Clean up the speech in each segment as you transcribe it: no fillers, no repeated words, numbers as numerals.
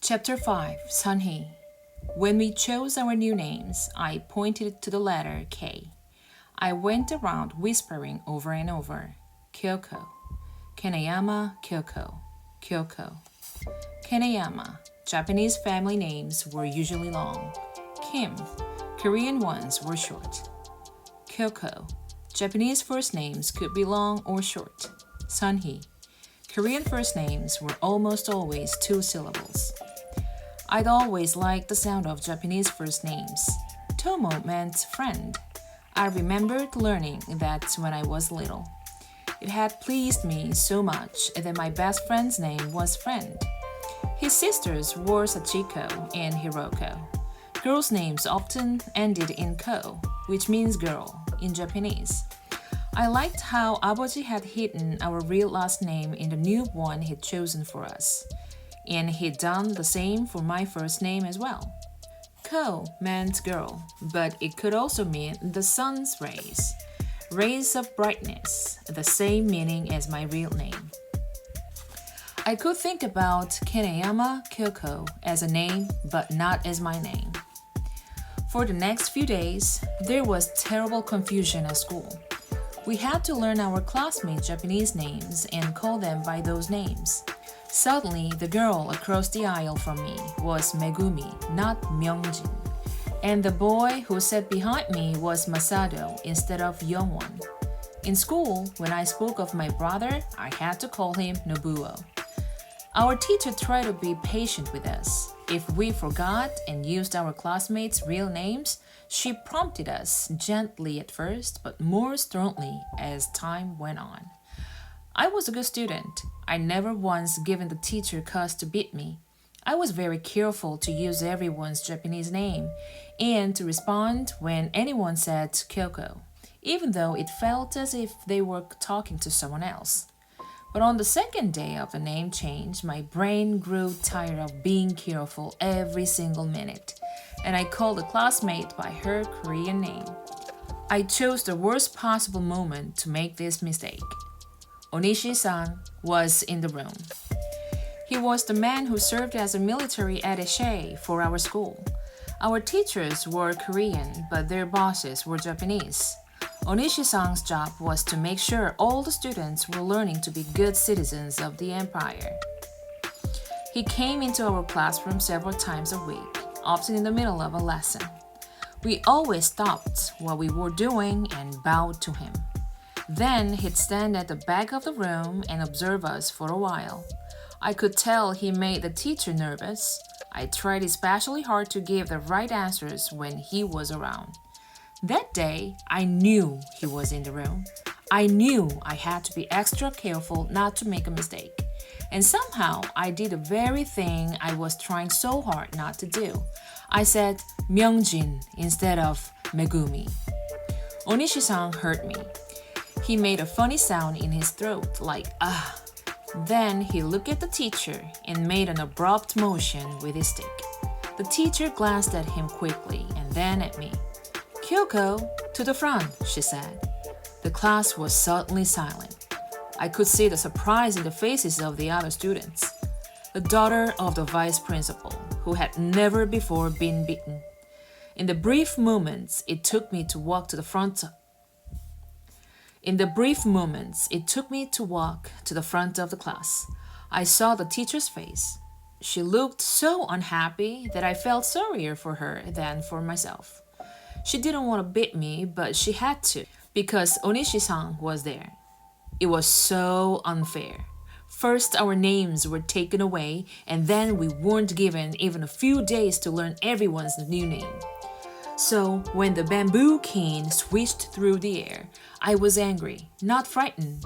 Chapter 5, Sunhee. When we chose our new names, I pointed to the letter K. I went around whispering over and over, Keoko, Kaneyama, Keoko, Keoko. Kaneyama, Japanese family names were usually long. Kim, Korean ones were short. Keoko, Japanese first names could be long or short. Sunhee, Korean first names were almost always 2 syllables. I'd always liked the sound of Japanese first names. Tomo meant friend. I remembered learning that when I was little. It had pleased me so much that my best friend's name was Friend. His sisters were Sachiko and Hiroko. Girls' names often ended in ko, which means girl in Japanese. I liked how Abaji had hidden our real last name in the new one he'd chosen for us. And he'd done the same for my first name as well. Ko meant girl, but it could also mean the sun's rays. Rays of brightness, the same meaning as my real name. I could think about Kaneyama Keoko as a name, but not as my name. For the next few days, there was terrible confusion at school. We had to learn our classmates' Japanese names and call them by those names. Suddenly, the girl across the aisle from me was Megumi, not Myungjin. And the boy who sat behind me was Masato instead of Yeongwon. In school, when I spoke of my brother, I had to call him Nobuo. Our teacher tried to be patient with us. If we forgot and used our classmates' real names, she prompted us gently at first, but more sternly as time went on. I was a good student. I never once given the teacher cause to beat me. I was very careful to use everyone's Japanese name and to respond when anyone said Keoko, even though it felt as if they were talking to someone else. But on the second day of the name change, my brain grew tired of being careful every single minute, and I called a classmate by her Korean name. I chose the worst possible moment to make this mistake. Onishi-san was in the room. He was the man who served as a military attaché for our school. Our teachers were Korean, but their bosses were Japanese. Onishi-san's job was to make sure all the students were learning to be good citizens of the empire. He came into our classroom several times a week, often in the middle of a lesson. We always stopped what we were doing and bowed to him. Then he'd stand at the back of the room and observe us for a while. I could tell he made the teacher nervous. I tried especially hard to give the right answers when he was around. That day, I knew he was in the room. I knew I had to be extra careful not to make a mistake. And somehow, I did the very thing I was trying so hard not to do. I said Myungjin instead of Megumi. Onishi-san heard me. He made a funny sound in his throat, like ah. Then he looked at the teacher and made an abrupt motion with his stick. The teacher glanced at him quickly and then at me. Keoko, to the front, she said. The class was suddenly silent. I could see the surprise in the faces of the other students. The daughter of the vice principal, who had never before been beaten. In the brief moments it took me to walk to the front of the class. I saw the teacher's face. She looked so unhappy that I felt sorrier for her than for myself. She didn't want to beat me, but she had to, because Onishi-san was there. It was so unfair. First, our names were taken away, and then we weren't given even a few days to learn everyone's new name. So, when the bamboo cane swished through the air, I was angry, not frightened.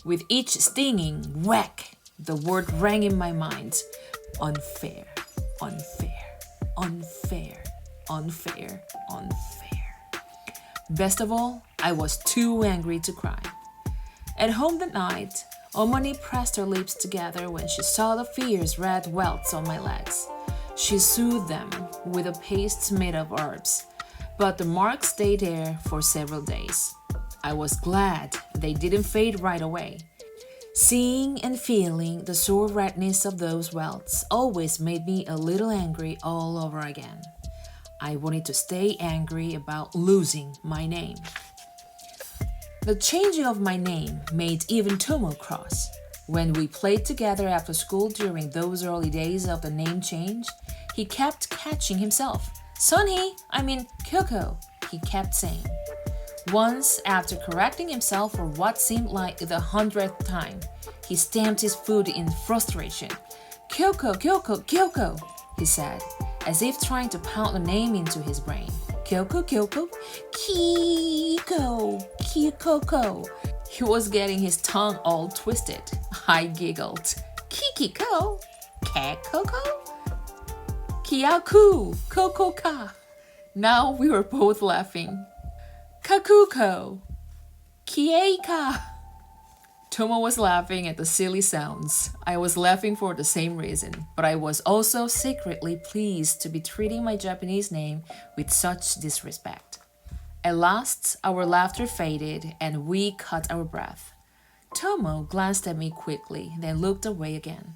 With each stinging whack, the word rang in my mind. Unfair, unfair, unfair, unfair, unfair. Best of all, I was too angry to cry. At home that night, Omani pressed her lips together when she saw the fierce red welts on my legs. She soothed them with a paste made of herbs, but the marks stayed there for several days. I was glad they didn't fade right away. Seeing and feeling the sore redness of those welts always made me a little angry all over again. I wanted to stay angry about losing my name. The changing of my name made even Tomo cross. When we played together after school during those early days of the name change, he kept catching himself. Keoko, he kept saying. Once, after correcting himself for what seemed like the 100th time, he stamped his foot in frustration. Keoko, Keoko, Keoko, he said, as if trying to pound the name into his brain. Keoko, Keoko, Keoko, Keoko. He was getting his tongue all twisted. I giggled. Kikiko, Kekoko, Kiaku, Kokoka. Now we were both laughing. Kakuko, Kieka. Tomo was laughing at the silly sounds. I was laughing for the same reason, but I was also secretly pleased to be treating my Japanese name with such disrespect. At last, our laughter faded and we caught our breath. Tomo glanced at me quickly, then looked away again.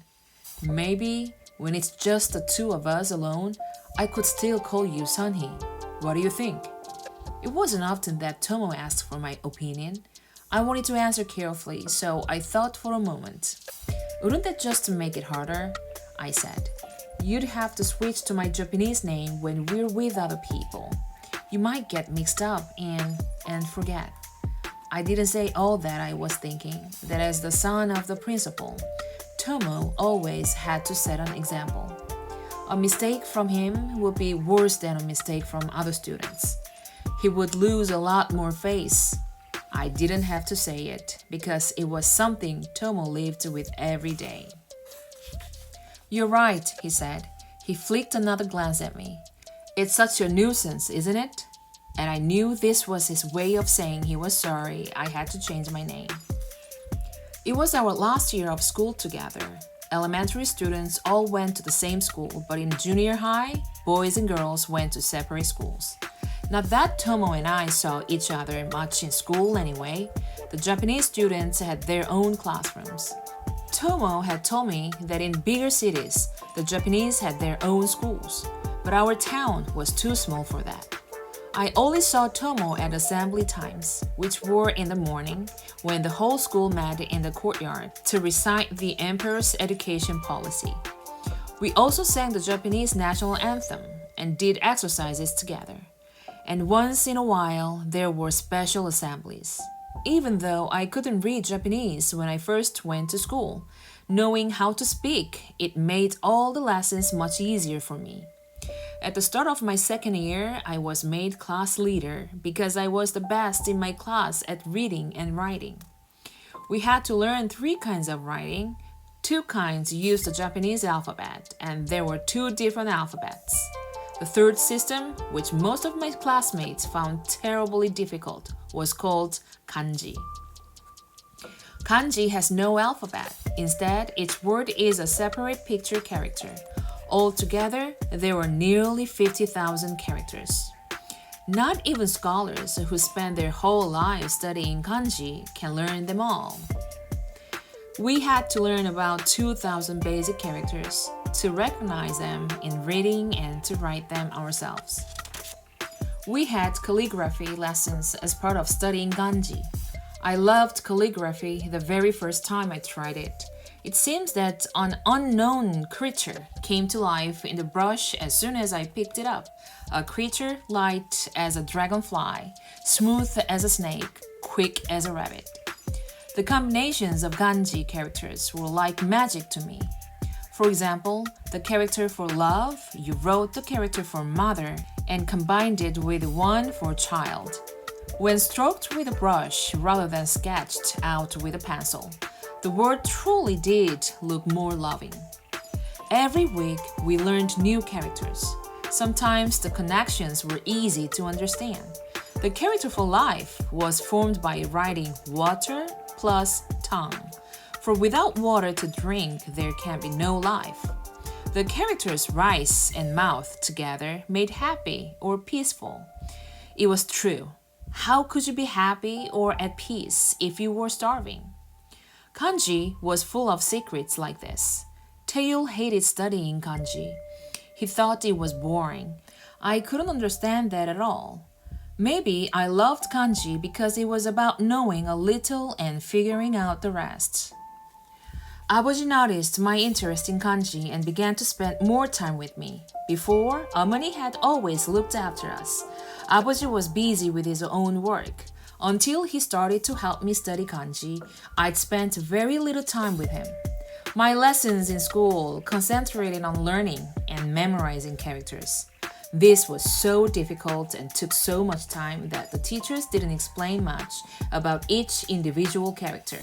Maybe, when it's just the two of us alone, I could still call you Sunhee. What do you think? It wasn't often that Tomo asked for my opinion. I wanted to answer carefully, so I thought for a moment. Wouldn't that just make it harder? I said. You'd have to switch to my Japanese name when we're with other people. You might get mixed up and forget. I didn't say all that I was thinking, that as the son of the principal, Tomo always had to set an example. A mistake from him would be worse than a mistake from other students. He would lose a lot more face. I didn't have to say it because it was something Tomo lived with every day. You're right, he said. He flicked another glance at me. It's such a nuisance, isn't it? And I knew this was his way of saying he was sorry I had to change my name. It was our last year of school together. Elementary students all went to the same school, but in junior high, boys and girls went to separate schools. Not that Tomo and I saw each other much in school anyway. The Japanese students had their own classrooms. Tomo had told me that in bigger cities, the Japanese had their own schools, but our town was too small for that. I only saw Tomo at assembly times, which were in the morning, when the whole school met in the courtyard to recite the emperor's education policy. We also sang the Japanese national anthem and did exercises together. And once in a while, there were special assemblies. Even though I couldn't read Japanese when I first went to school, knowing how to speak, it made all the lessons much easier for me. At the start of my second year, I was made class leader because I was the best in my class at reading and writing. We had to learn 3 kinds of writing. 2 kinds used the Japanese alphabet, and there were 2 different alphabets. The third system, which most of my classmates found terribly difficult, was called Kanji. Kanji has no alphabet. Instead, each word is a separate picture character. Altogether, there were nearly 50,000 characters. Not even scholars who spend their whole lives studying kanji can learn them all. We had to learn about 2,000 basic characters to recognize them in reading and to write them ourselves. We had calligraphy lessons as part of studying kanji. I loved calligraphy the very first time I tried it. It seems that an unknown creature came to life in the brush as soon as I picked it up. A creature light as a dragonfly, smooth as a snake, quick as a rabbit. The combinations of kanji characters were like magic to me. For example, the character for love, you wrote the character for mother and combined it with one for child. When stroked with a brush rather than sketched out with a pencil, the word truly did look more loving. Every week, we learned new characters. Sometimes the connections were easy to understand. The character for life was formed by writing water plus tongue. For without water to drink, there can be no life. The characters rice and mouth together made happy or peaceful. It was true. How could you be happy or at peace if you were starving? Kanji was full of secrets like this. Tail hated studying kanji. He thought it was boring. I couldn't understand that at all. Maybe I loved kanji because it was about knowing a little and figuring out the rest. Abaji noticed my interest in kanji and began to spend more time with me. Before, Amani had always looked after us. Abaji was busy with his own work. Until he started to help me study kanji, I'd spent very little time with him. My lessons in school concentrated on learning and memorizing characters. This was so difficult and took so much time that the teachers didn't explain much about each individual character.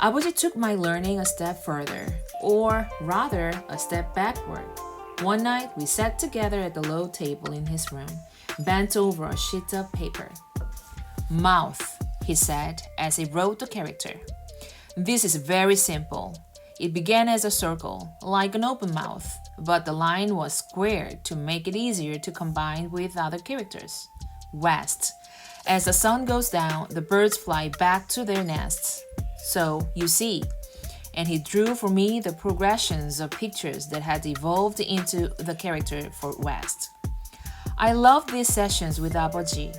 Abaji took my learning a step further, or rather, a step backward. One night, we sat together at the low table in his room, bent over a sheet of paper. Mouth, he said as he wrote the character. This is very simple. It began as a circle, like an open mouth, but the line was squared to make it easier to combine with other characters. West. As the sun goes down, the birds fly back to their nests. So, you see. And he drew for me the progressions of pictures that had evolved into the character for West. I loved these sessions with Abaji.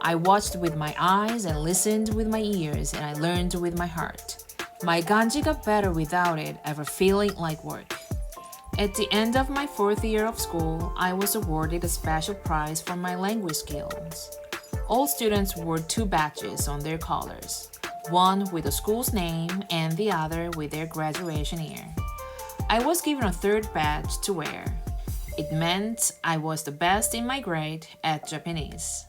I watched with my eyes and listened with my ears, and I learned with my heart. My kanji got better without it ever feeling like work. At the end of my 4th year of school, I was awarded a special prize for my language skills. All students wore 2 badges on their collars, one with the school's name and the other with their graduation year. I was given a 3rd badge to wear. It meant I was the best in my grade at Japanese.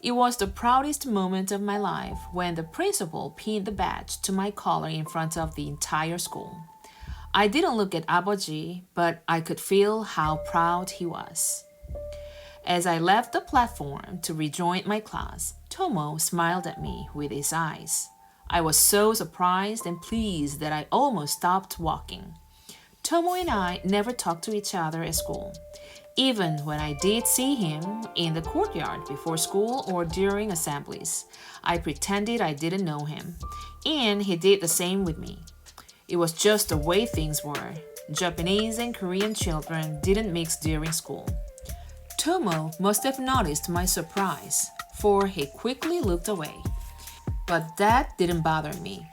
It was the proudest moment of my life when the principal pinned the badge to my collar in front of the entire school. I didn't look at Abaji, but I could feel how proud he was. As I left the platform to rejoin my class, Tomo smiled at me with his eyes. I was so surprised and pleased that I almost stopped walking. Tomo and I never talked to each other at school. Even when I did see him in the courtyard before school or during assemblies, I pretended I didn't know him, and he did the same with me. It was just the way things were. Japanese and Korean children didn't mix during school. Tomo must have noticed my surprise, for he quickly looked away. But that didn't bother me.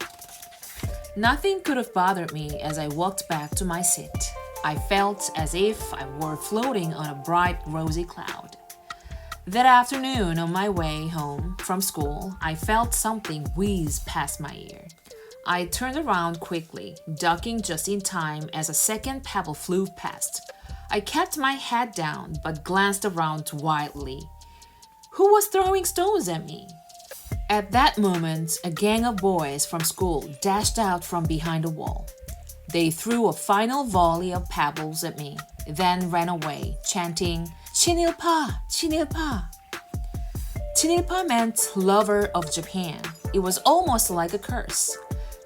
Nothing could have bothered me as I walked back to my seat. I felt as if I were floating on a bright, rosy cloud. That afternoon, on my way home from school, I felt something whiz past my ear. I turned around quickly, ducking just in time as a second pebble flew past. I kept my head down but glanced around wildly. Who was throwing stones at me? At that moment, a gang of boys from school dashed out from behind a wall. They threw a final volley of pebbles at me, then ran away, chanting, "Chinilpa! Chinilpa!" Chinilpa meant lover of Japan. It was almost like a curse.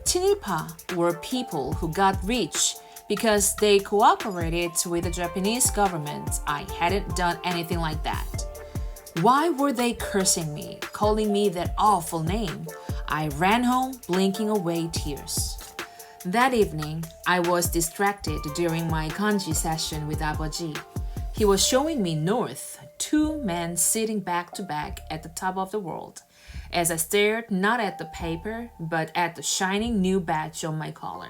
Chinilpa were people who got rich because they cooperated with the Japanese government. I hadn't done anything like that. Why were they cursing me, calling me that awful name? I ran home, blinking away tears. That evening, I was distracted during my kanji session with Abaji. He was showing me north, 2 men sitting back to back at the top of the world, as I stared not at the paper, but at the shining new badge on my collar.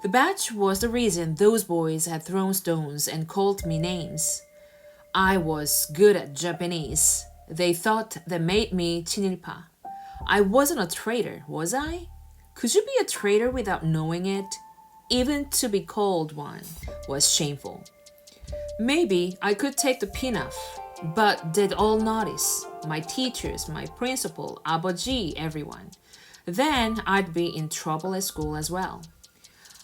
The badge was the reason those boys had thrown stones and called me names. I was good at Japanese. They thought that made me Chinilpa. I wasn't a traitor, was I? Could you be a traitor without knowing it? Even to be called one was shameful. Maybe I could take the pin-off, but they'd all notice. My teachers, my principal, Abaji, everyone. Then I'd be in trouble at school as well.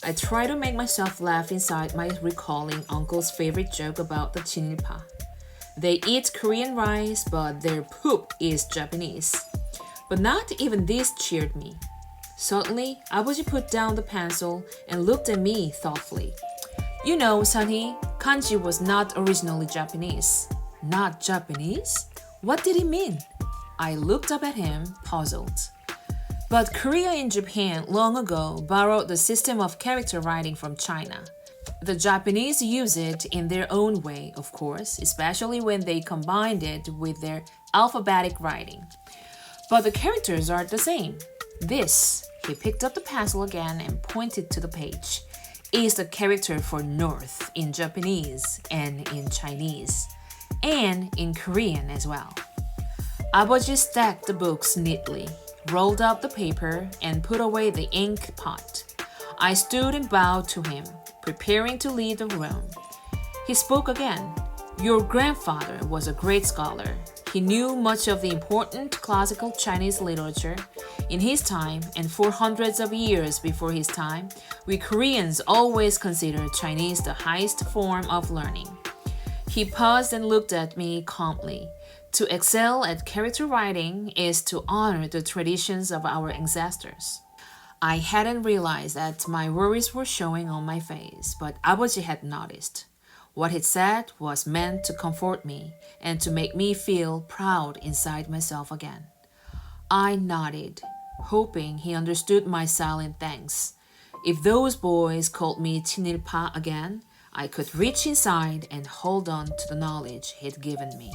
I try to make myself laugh inside my recalling uncle's favorite joke about the Chinilpa. They eat Korean rice, but their poop is Japanese. But not even this cheered me. Suddenly, Abaji put down the pencil and looked at me thoughtfully. You know, Sunny, kanji was not originally Japanese. Not Japanese? What did he mean? I looked up at him, puzzled. But Korea and Japan long ago borrowed the system of character writing from China. The Japanese use it in their own way, of course, especially when they combined it with their alphabetic writing. But the characters are the same. This, he picked up the pencil again and pointed to the page, is the character for north in Japanese and in Chinese, and in Korean as well. Abaji stacked the books neatly, rolled up the paper, and put away the ink pot. I stood and bowed to him, preparing to leave the room. He spoke again. Your grandfather was a great scholar. He knew much of the important classical Chinese literature. In his time, and for hundreds of years before his time, we Koreans always considered Chinese the highest form of learning. He paused and looked at me calmly. To excel at character writing is to honor the traditions of our ancestors. I hadn't realized that my worries were showing on my face, but Abaji had noticed. What he said was meant to comfort me and to make me feel proud inside myself again. I nodded, hoping he understood my silent thanks. If those boys called me 친일파 again, I could reach inside and hold on to the knowledge he'd given me.